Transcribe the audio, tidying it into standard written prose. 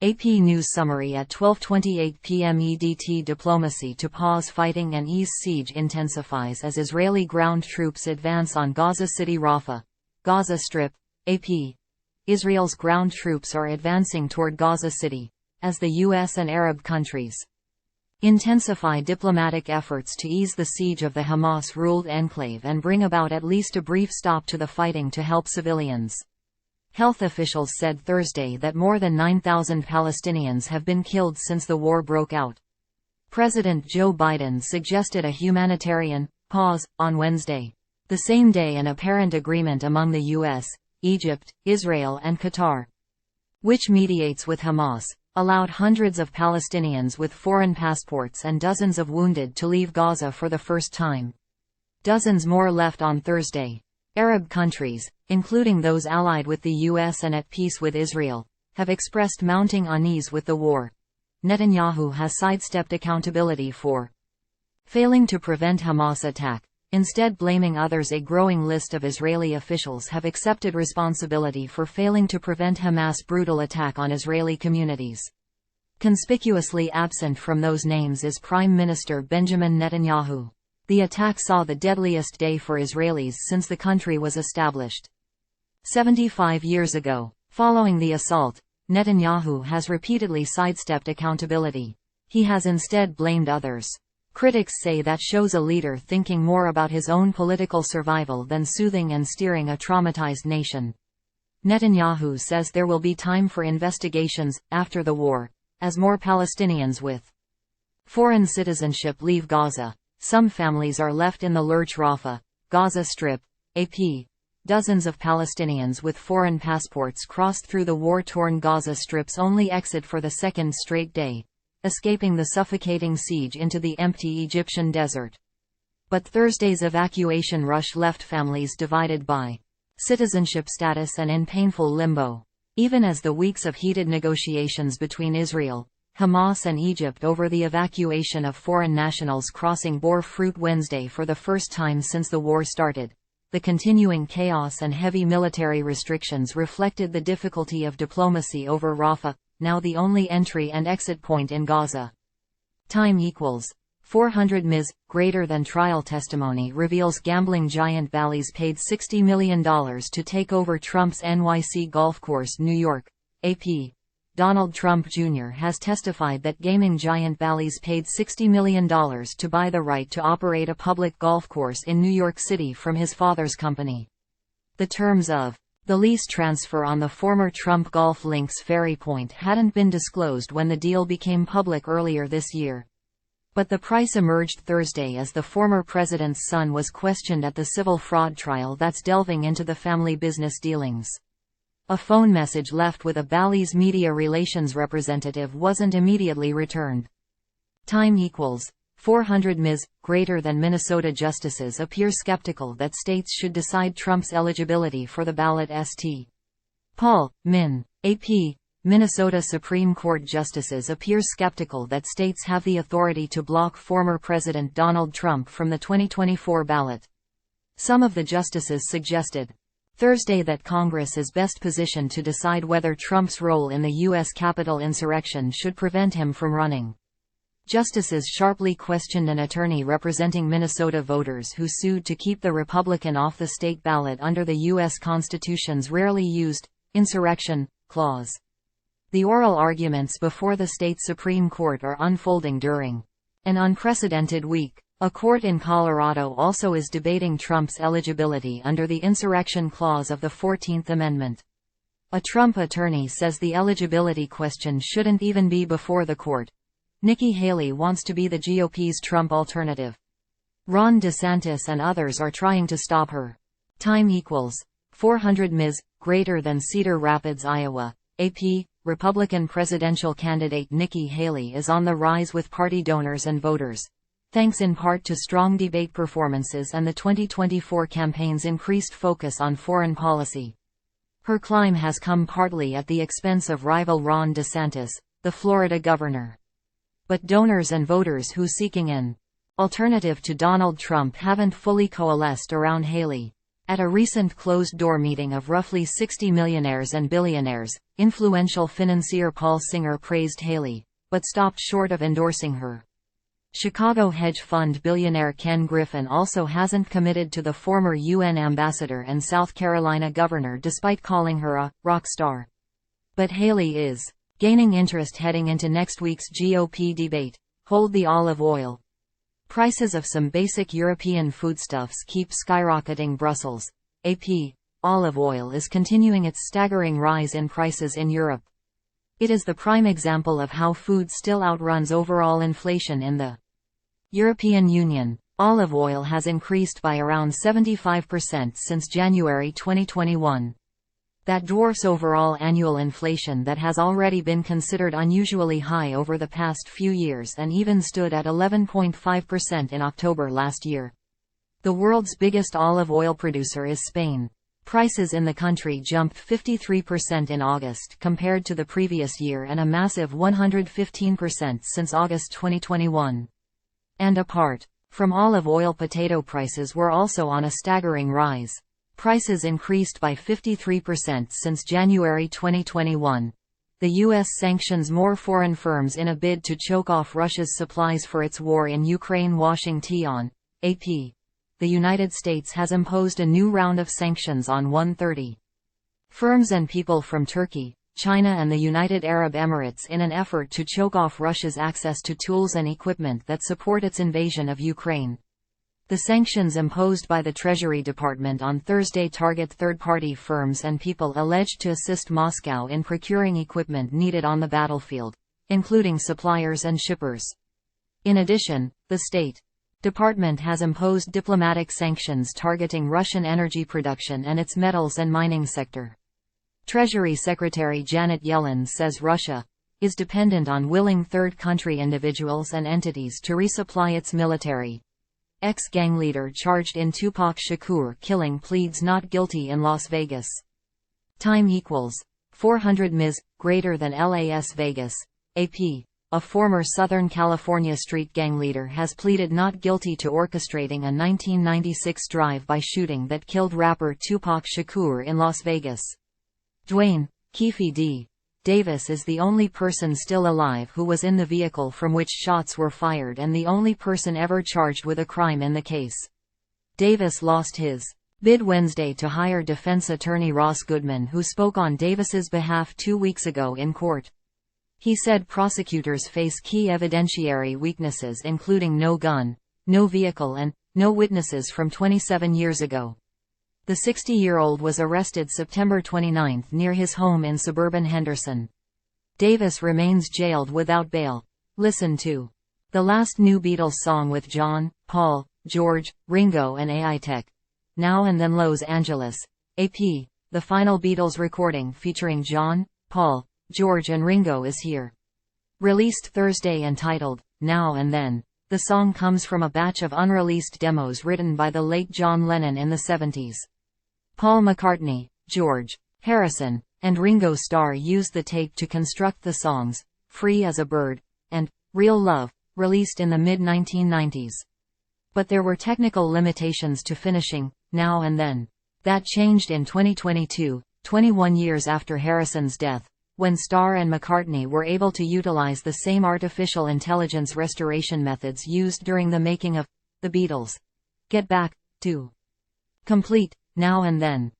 AP News Summary at 12:28 p.m. EDT. Diplomacy to pause fighting and ease siege intensifies as Israeli ground troops advance on Gaza City. RAFAH, Gaza Strip, AP. Israel's ground troops are advancing toward Gaza City, as the U.S. and Arab countries intensify diplomatic efforts to ease the siege of the Hamas-ruled enclave and bring about at least a brief stop to the fighting to help civilians. Health officials said Thursday that more than 9,000 Palestinians have been killed since the war broke out. President Joe Biden suggested a humanitarian pause on Wednesday, the same day an apparent agreement among the U.S., Egypt, Israel and Qatar, which mediates with Hamas, allowed hundreds of Palestinians with foreign passports and dozens of wounded to leave Gaza for the first time. Dozens more left on Thursday. Arab countries, including those allied with the U.S. and at peace with Israel, have expressed mounting unease with the war. Netanyahu has sidestepped accountability for failing to prevent Hamas attack, instead blaming others. A growing list of Israeli officials have accepted responsibility for failing to prevent Hamas' brutal attack on Israeli communities. Conspicuously absent from those names is Prime Minister Benjamin Netanyahu. The attack saw the deadliest day for Israelis since the country was established 75 years ago. Following the assault, Netanyahu has repeatedly sidestepped accountability. He has instead blamed others. Critics say that shows a leader thinking more about his own political survival than soothing and steering a traumatized nation. Netanyahu says there will be time for investigations after the war, as more Palestinians with foreign citizenship leave Gaza. Some families are left in the lurch. RAFAH, Gaza Strip, AP. Dozens of Palestinians with foreign passports crossed through the war-torn Gaza Strip's only exit for the second straight day, escaping the suffocating siege into the empty Egyptian desert. But Thursday's evacuation rush left families divided by citizenship status and in painful limbo. Even as the weeks of heated negotiations between Israel, Hamas and Egypt over the evacuation of foreign nationals crossing bore fruit Wednesday for the first time since the war started. The continuing chaos and heavy military restrictions reflected the difficulty of diplomacy over RAFAH, now the only entry and exit point in Gaza. Time equals 400 ms. Greater than trial testimony reveals gambling giant Bally's paid $60 million to take over Trump's NYC golf course. New York, AP. Donald Trump Jr. has testified that gaming giant Bally's paid $60 million to buy the right to operate a public golf course in New York City from his father's company. The terms of the lease transfer on the former Trump Golf Links Ferry Point hadn't been disclosed when the deal became public earlier this year. But the price emerged Thursday as the former president's son was questioned at the civil fraud trial that's delving into the family business dealings. A phone message left with a Bally's media relations representative wasn't immediately returned. Time equals 400 ms. Greater than Minnesota justices appear skeptical that states should decide Trump's eligibility for the ballot. St. Paul, Min. AP. Minnesota Supreme Court justices appear skeptical that states have the authority to block former President Donald Trump from the 2024 ballot. Some of the justices suggested Thursday that Congress is best positioned to decide whether Trump's role in the U.S. Capitol insurrection should prevent him from running. Justices sharply questioned an attorney representing Minnesota voters who sued to keep the Republican off the state ballot under the U.S. Constitution's rarely used insurrection clause. The oral arguments before the state Supreme Court are unfolding during an unprecedented week. A court in Colorado also is debating Trump's eligibility under the insurrection clause of the 14th Amendment. A Trump attorney says the eligibility question shouldn't even be before the court. Nikki Haley wants to be the GOP's Trump alternative. Ron DeSantis and others are trying to stop her. Time equals 400 ms. Greater than Cedar Rapids, Iowa, AP. Republican presidential candidate Nikki Haley is on the rise with party donors and voters, thanks in part to strong debate performances and the 2024 campaign's increased focus on foreign policy. Her climb has come partly at the expense of rival Ron DeSantis, the Florida governor. But donors and voters who seeking an alternative to Donald Trump haven't fully coalesced around Haley. At a recent closed-door meeting of roughly 60 millionaires and billionaires, influential financier Paul Singer praised Haley, but stopped short of endorsing her. Chicago hedge fund billionaire Ken Griffin also hasn't committed to the former UN ambassador and South Carolina governor despite calling her a rock star. But Haley is gaining interest heading into next week's GOP debate. Hold the olive oil. Prices of some basic European foodstuffs keep skyrocketing. Brussels. AP. Olive oil is continuing its staggering rise in prices in Europe. It is the prime example of how food still outruns overall inflation in the European Union. Olive oil has increased by around 75% since January 2021. That dwarfs overall annual inflation that has already been considered unusually high over the past few years and even stood at 11.5% in October last year. The world's biggest olive oil producer is Spain. Prices in the country jumped 53% in August compared to the previous year and a massive 115% since August 2021. And apart from olive oil, potato prices were also on a staggering rise. Prices increased by 53% since January 2021. The U.S. sanctions more foreign firms in a bid to choke off Russia's supplies for its war in Ukraine. Washington, AP. The United States has imposed a new round of sanctions on 130 firms and people from Turkey, China and the United Arab Emirates in an effort to choke off Russia's access to tools and equipment that support its invasion of Ukraine. The sanctions imposed by the Treasury Department on Thursday target third-party firms and people alleged to assist Moscow in procuring equipment needed on the battlefield, including suppliers and shippers. In addition, the State Department has imposed diplomatic sanctions targeting Russian energy production and its metals and mining sector. Treasury Secretary Janet Yellen says Russia is dependent on willing third-country individuals and entities to resupply its military. Ex-gang leader charged in Tupac Shakur killing pleads not guilty in Las Vegas. Time equals 400 ms. Greater than Las Vegas. AP. A former Southern California street gang leader has pleaded not guilty to orchestrating a 1996 drive-by shooting that killed rapper Tupac Shakur in Las Vegas. Dwayne Keefe D. Davis is the only person still alive who was in the vehicle from which shots were fired and the only person ever charged with a crime in the case. Davis lost his bid Wednesday to hire defense attorney Ross Goodman, who spoke on Davis's behalf 2 weeks ago in court. He said prosecutors face key evidentiary weaknesses including no gun, no vehicle and no witnesses from 27 years ago. The 60-year-old was arrested September 29 near his home in suburban Henderson. Davis remains jailed without bail. Listen to the last new Beatles song with John, Paul, George, Ringo and AI Tech. Now and Then. Los Angeles. AP. The final Beatles recording featuring John, Paul, George and Ringo is here. Released Thursday entitled Now and Then. The song comes from a batch of unreleased demos written by the late John Lennon in the 70s. Paul McCartney, George Harrison, and Ringo Starr used the tape to construct the songs Free as a Bird and Real Love, released in the mid-1990s. But there were technical limitations to finishing Now and Then. That changed in 2022, 21 years after Harrison's death, when Starr and McCartney were able to utilize the same artificial intelligence restoration methods used during the making of The Beatles. Get Back to complete Now and Then.